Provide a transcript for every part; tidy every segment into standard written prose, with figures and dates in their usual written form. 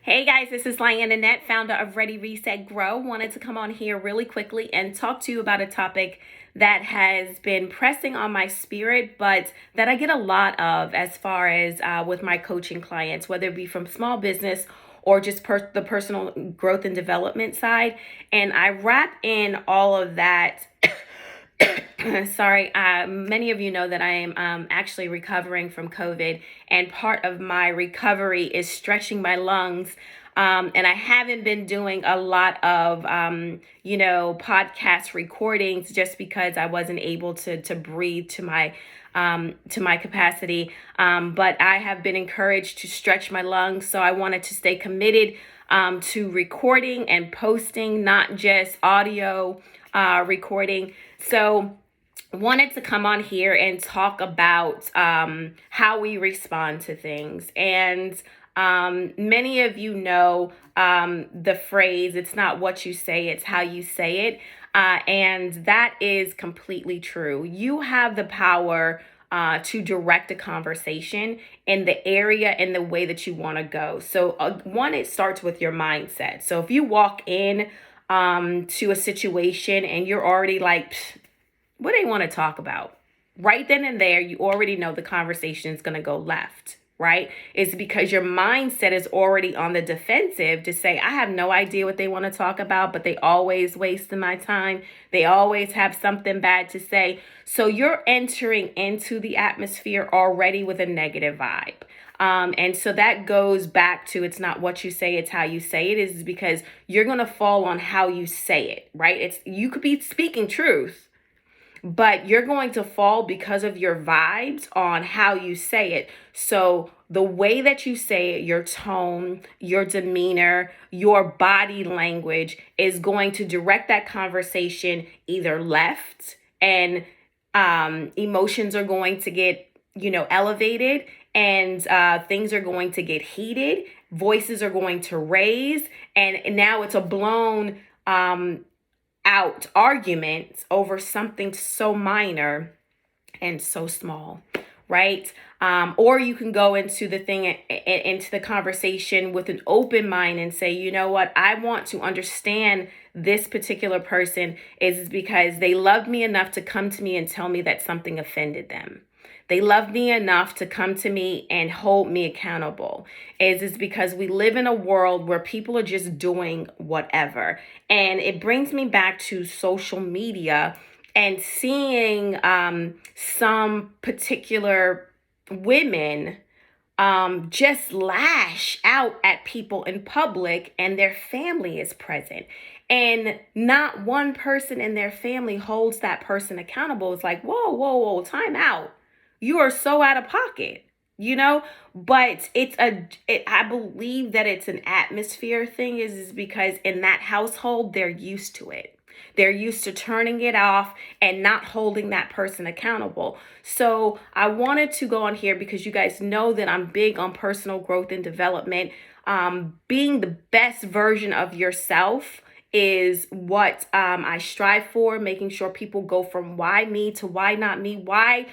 Hey guys, this is Lyanna Annette, founder of Ready, Reset, Grow. Wanted to come on here really quickly and talk to you about a topic that has been pressing on my spirit, but that I get a lot of as far as with my coaching clients, whether it be from small business or just the personal growth and development side. And I wrap in all of that. Sorry, many of you know that I am actually recovering from COVID, and part of my recovery is stretching my lungs. And I haven't been doing a lot of, podcast recordings just because I wasn't able to breathe to my capacity. But I have been encouraged to stretch my lungs, so I wanted to stay committed to recording and posting, not just audio recording. So wanted to come on here and talk about how we respond to things. And many of you know the phrase, it's not what you say, it's how you say it. And that is completely true. You have the power to direct a conversation in the area and the way that you want to go. So one, it starts with your mindset. So if you walk in to a situation and you're already like, what do they want to talk about? Right then and there, you already know the conversation is going to go left, right? It's because your mindset is already on the defensive to say, I have no idea what they want to talk about, but they always wasting my time. They always have something bad to say. So you're entering into the atmosphere already with a negative vibe. And so that goes back to, it's not what you say, it's how you say it, is because you're going to fall on how you say it, right? You could be speaking truth, but you're going to fall because of your vibes on how you say it. So the way that you say it, your tone, your demeanor, your body language is going to direct that conversation either left, and emotions are going to get, elevated, and things are going to get heated. Voices are going to raise, and now it's a blown out arguments over something so minor and so small, right? Or you can go into the conversation with an open mind and say, you know what, I want to understand this particular person is because they love me enough to come to me and tell me that something offended them. They love me enough to come to me and hold me accountable. Is because we live in a world where people are just doing whatever. And it brings me back to social media and seeing some particular women just lash out at people in public, and their family is present. And not one person in their family holds that person accountable. It's like, whoa, time out. You are so out of pocket, but I believe that it's an atmosphere thing, is because in that household, they're used to it. They're used to turning it off and not holding that person accountable. So I wanted to go on here because you guys know that I'm big on personal growth and development. Being the best version of yourself is what I strive for, making sure people go from why me to why not me. Why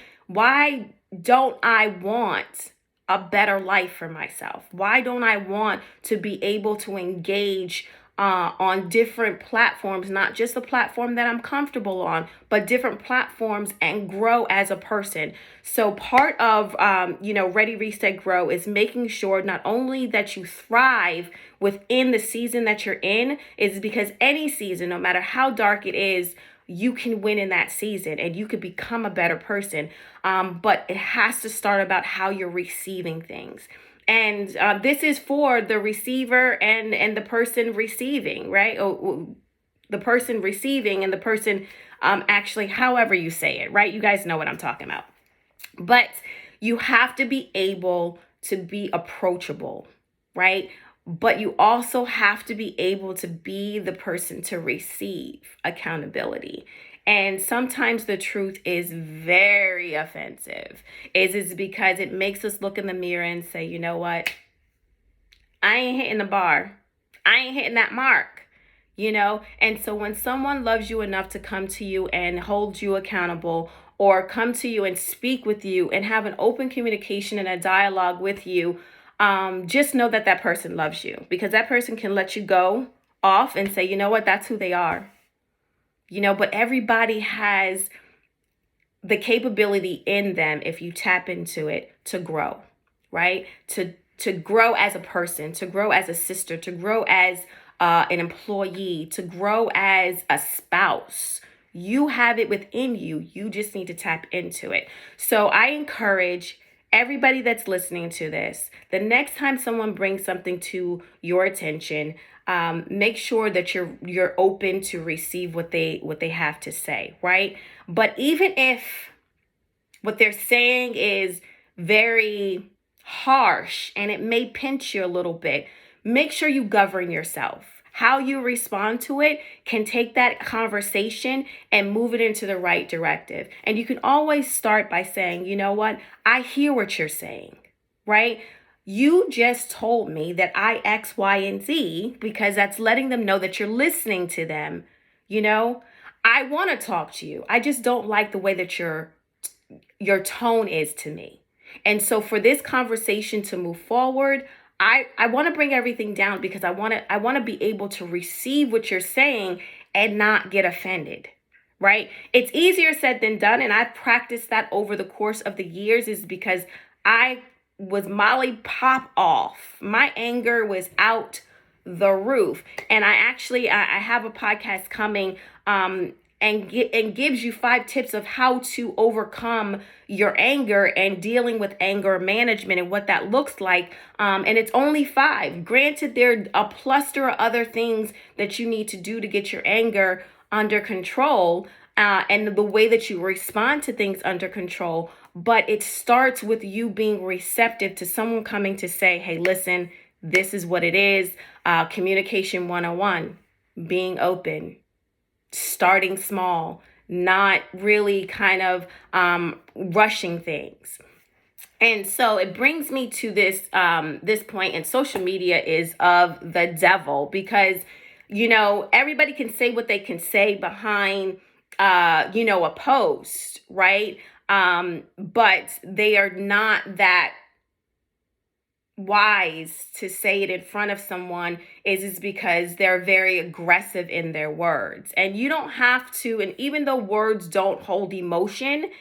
don't I want a better life for myself? Why don't I want to be able to engage on different platforms, not just the platform that I'm comfortable on, but different platforms, and grow as a person? So part of, Ready, Reset, Grow is making sure not only that you thrive within the season that you're in, is because any season, no matter how dark it is, you can win in that season and you could become a better person. But it has to start about how you're receiving things. And this is for the receiver and the person receiving, right? The person receiving and the person actually, however you say it, right? You guys know what I'm talking about. But you have to be able to be approachable, right? But you also have to be able to be the person to receive accountability. And sometimes the truth is very offensive. Is because it makes us look in the mirror and say, you know what? I ain't hitting the bar. I ain't hitting that mark. And so when someone loves you enough to come to you and hold you accountable, or come to you and speak with you and have an open communication and a dialogue with you, just know that that person loves you, because that person can let you go off and say, you know what, that's who they are. But everybody has the capability in them, if you tap into it, to grow, right? To grow as a person, to grow as a sister, to grow as an employee, to grow as a spouse. You have it within you. You just need to tap into it. So I encourage everybody that's listening to this, the next time someone brings something to your attention, make sure that you're open to receive what they have to say, right? But even if what they're saying is very harsh and it may pinch you a little bit, make sure you govern yourself. How you respond to it can take that conversation and move it into the right directive. And you can always start by saying, you know what? I hear what you're saying, right? You just told me that I X, Y, and Z, because that's letting them know that you're listening to them. I want to talk to you. I just don't like the way that your tone is to me. And so for this conversation to move forward, I want to bring everything down, because I want to be able to receive what you're saying and not get offended, right? It's easier said than done. And I've practiced that over the course of the years, is because I was Molly pop off. My anger was out the roof. And I have a podcast coming, and gives you 5 tips of how to overcome your anger and dealing with anger management and what that looks like. And it's only 5. Granted, there are a cluster of other things that you need to do to get your anger under control, and the way that you respond to things under control. But it starts with you being receptive to someone coming to say, hey, listen, this is what it is. Communication 101, being open. Starting small, not really kind of rushing things. And so it brings me to this point, and social media is of the devil, because everybody can say what they can say behind a post, right? But they are not that wise to say it in front of someone, is because they're very aggressive in their words. And you don't have to, and even though words don't hold emotion,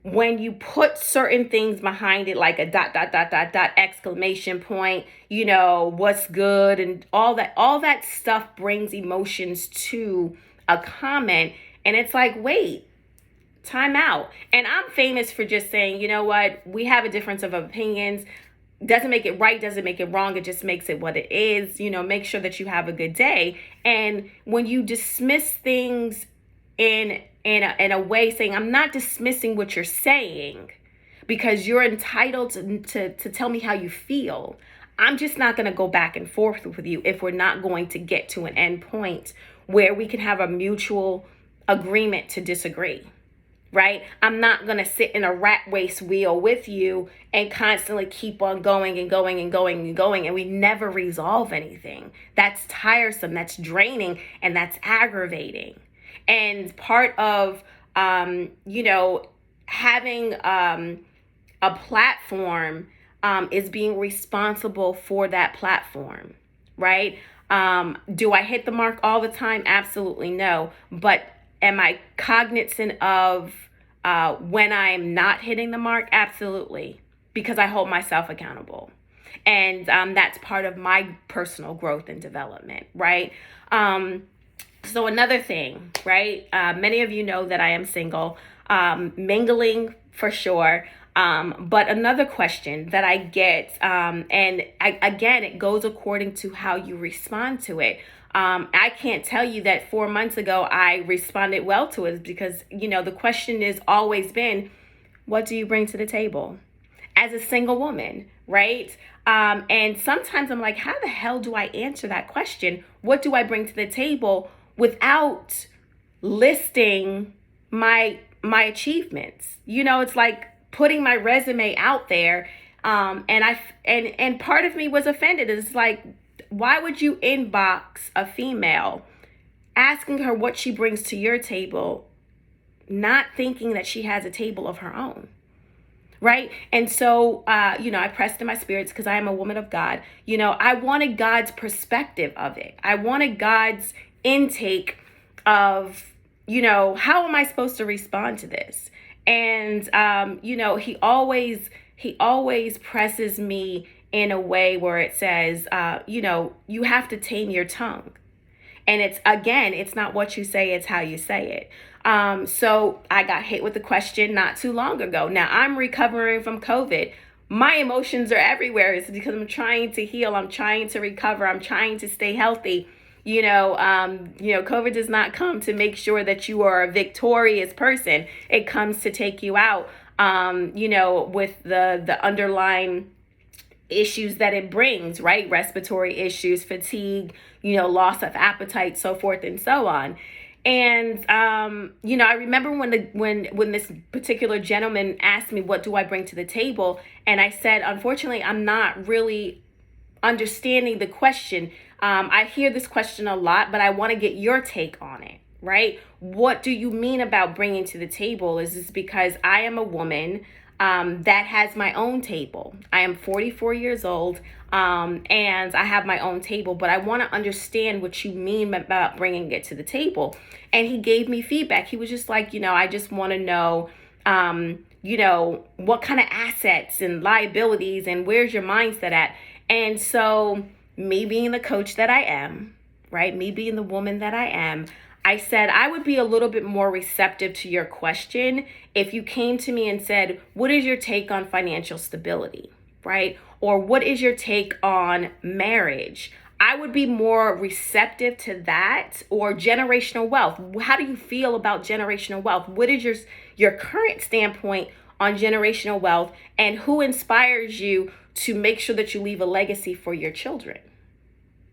when you put certain things behind it, like a ... exclamation point, what's good, and all that stuff brings emotions to a comment. And it's like, wait, time out. And I'm famous for just saying, you know what, we have a difference of opinions. Doesn't make it right, doesn't make it wrong. It just makes it what it is. Make sure that you have a good day. And when you dismiss things in a way, saying, I'm not dismissing what you're saying, because you're entitled to tell me how you feel. I'm just not going to go back and forth with you if we're not going to get to an end point where we can have a mutual agreement to disagree. Right? I'm not going to sit in a rat race wheel with you and constantly keep on going and going and going and going, and we never resolve anything. That's tiresome, that's draining, and that's aggravating. And part of, having a platform is being responsible for that platform, right? Do I hit the mark all the time? Absolutely no. But am I cognizant of when I'm not hitting the mark? Absolutely, because I hold myself accountable. And that's part of my personal growth and development, right? So another thing, right? Many of you know that I am single, mingling for sure. But another question that I get, again, it goes according to how you respond to it. I can't tell you that 4 months ago I responded well to it, because, the question has always been, what do you bring to the table as a single woman, right? And sometimes I'm like, how the hell do I answer that question? What do I bring to the table without listing my achievements? It's like putting my resume out there. And part of me was offended. It's like, why would you inbox a female asking her what she brings to your table, not thinking that she has a table of her own, right? And so, I pressed in my spirits because I am a woman of God. I wanted God's perspective of it. I wanted God's intake of, how am I supposed to respond to this? And, he always presses me in a way where it says, you have to tame your tongue. And it's not what you say, it's how you say it. So I got hit with the question not too long ago. Now I'm recovering from COVID. My emotions are everywhere. It's because I'm trying to heal. I'm trying to recover. I'm trying to stay healthy. COVID does not come to make sure that you are a victorious person. It comes to take you out, with the underlying issues that it brings, right? Respiratory issues, fatigue, loss of appetite, so forth and so on. And I remember when this particular gentleman asked me, what do I bring to the table? And I said, unfortunately, I'm not really understanding the question. I hear this question a lot, but I want to get your take on it, right? What do you mean about bringing to the table? Is this because I am a woman that has my own table? I am 44 years old, and I have my own table, but I want to understand what you mean about bringing it to the table. And he gave me feedback. He was just like, I just want to know, what kind of assets and liabilities and where's your mindset at? And so me being the coach that I am, right? Me being the woman that I am, I said I would be a little bit more receptive to your question if you came to me and said, what is your take on financial stability, right? Or what is your take on marriage? I would be more receptive to that. Or generational wealth. How do you feel about generational wealth? What is your current standpoint on generational wealth, and who inspires you to make sure that you leave a legacy for your children?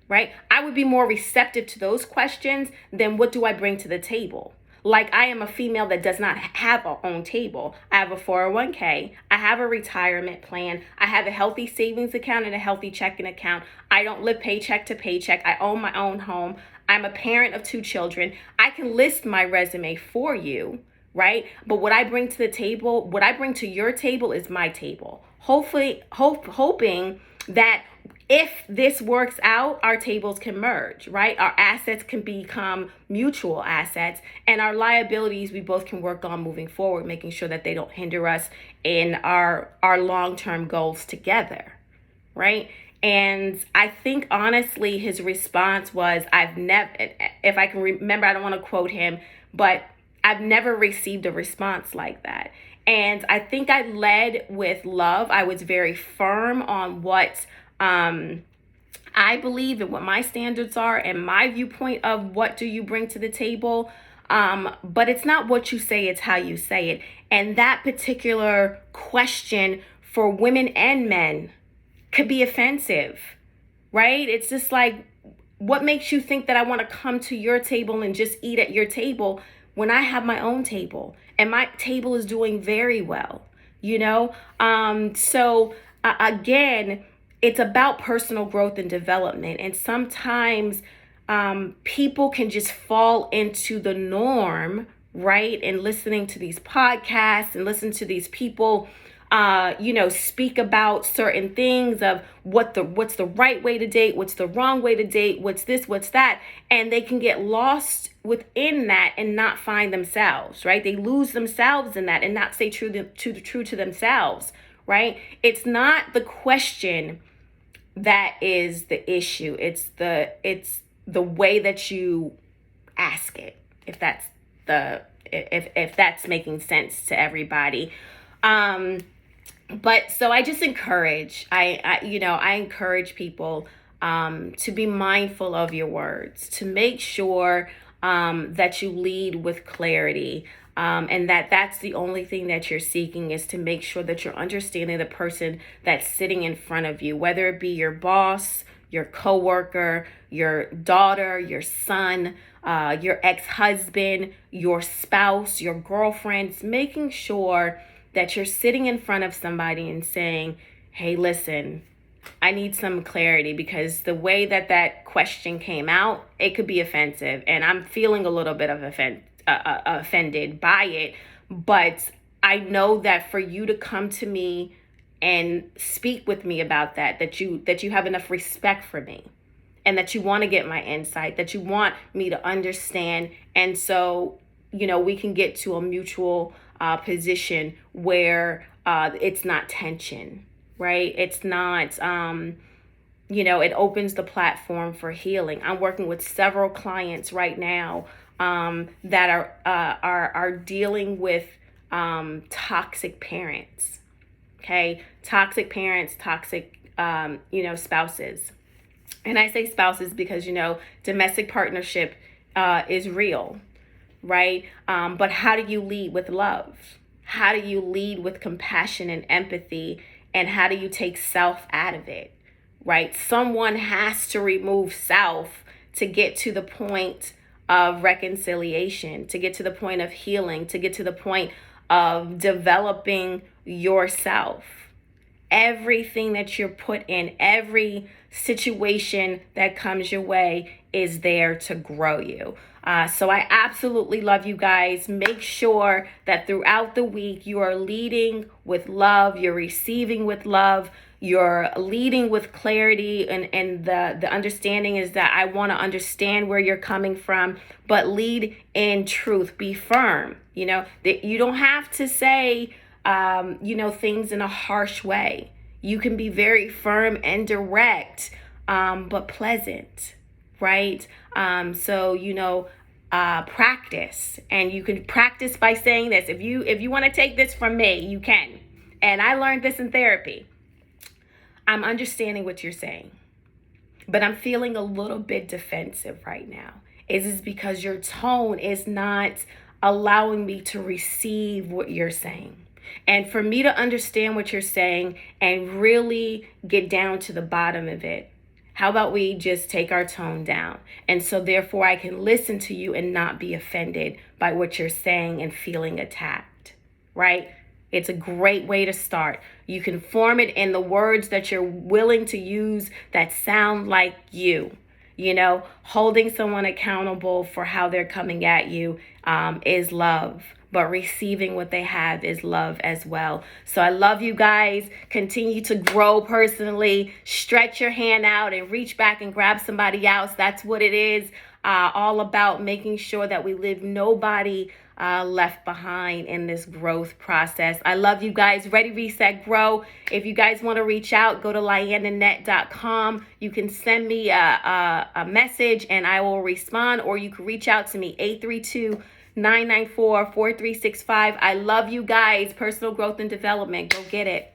Right? I would be more receptive to those questions than what do I bring to the table? Like, I am a female that does not have her own table. I have a 401k. I have a retirement plan. I have a healthy savings account and a healthy checking account. I don't live paycheck to paycheck. I own my own home. I'm a parent of 2 children. I can list my resume for you, right? But what I bring to the table, what I bring to your table is my table. Hoping that if this works out, our tables can merge, right? Our assets can become mutual assets, and our liabilities we both can work on moving forward, making sure that they don't hinder us in our long-term goals together, right? And I think honestly his response was, I've never, if I can remember, I don't want to quote him, but I've never received a response like that. And I think I led with love. I was very firm on what I believe and what my standards are and my viewpoint of what do you bring to the table. But it's not what you say, it's how you say it. And that particular question for women and men could be offensive, right? It's just like, what makes you think that I want to come to your table and just eat at your table when I have my own table and my table is doing very well, Again, it's about personal growth and development. And sometimes people can just fall into the norm, right? And listening to these podcasts and listen to these people, speak about certain things of what's the right way to date, what's the wrong way to date, what's this, what's that. And they can get lost within that and not find themselves, right? They lose themselves in that and not stay true to themselves, right? It's not the question that is the issue. It's the way that you ask it, if that's making sense to everybody. But so I just encourage, I encourage people to be mindful of your words, to make sure that you lead with clarity. And that's the only thing that you're seeking, is to make sure that you're understanding the person that's sitting in front of you, whether it be your boss, your coworker, your daughter, your son, your ex-husband, your spouse, your girlfriends, making sure that you're sitting in front of somebody and saying, hey, listen, I need some clarity, because the way that question came out, it could be offensive, and I'm feeling a little bit of offended by it, but I know that for you to come to me and speak with me about that you have enough respect for me, and that you want to get my insight, that you want me to understand. And so, we can get to a mutual position where it's not tension, right? It's not, it opens the platform for healing. I'm working with several clients right now that are dealing with toxic parents. Okay, toxic parents, toxic spouses. And I say spouses because domestic partnership is real, right? But how do you lead with love? How do you lead with compassion and empathy? And how do you take self out of it, right? Someone has to remove self to get to the point of reconciliation, to get to the point of healing, to get to the point of developing yourself. Everything that you're put in, every situation that comes your way is there to grow you. So I absolutely love you guys. Make sure that throughout the week you are leading with love, you're receiving with love, you're leading with clarity, and the understanding is that I want to understand where you're coming from, but lead in truth. Be firm. That you don't have to say things in a harsh way. You can be very firm and direct, but pleasant, right? Practice, and you can practice by saying this. If you want to take this from me, you can. And I learned this in therapy. I'm understanding what you're saying, but I'm feeling a little bit defensive right now. Is this because your tone is not allowing me to receive what you're saying? And for me to understand what you're saying and really get down to the bottom of it, how about we just take our tone down? And so therefore I can listen to you and not be offended by what you're saying and feeling attacked, right? It's a great way to start. You can form it in the words that you're willing to use that sound like you. Holding someone accountable for how they're coming at you is love. But receiving what they have is love as well. So I love you guys. Continue to grow personally. Stretch your hand out and reach back and grab somebody else. That's what it is. All about making sure that we leave nobody left behind in this growth process. I love you guys. Ready, Reset, Grow. If you guys want to reach out, go to LianaNet.com. You can send me a message and I will respond, or you can reach out to me, 832-994-4365. I love you guys. Personal growth and development. Go get it.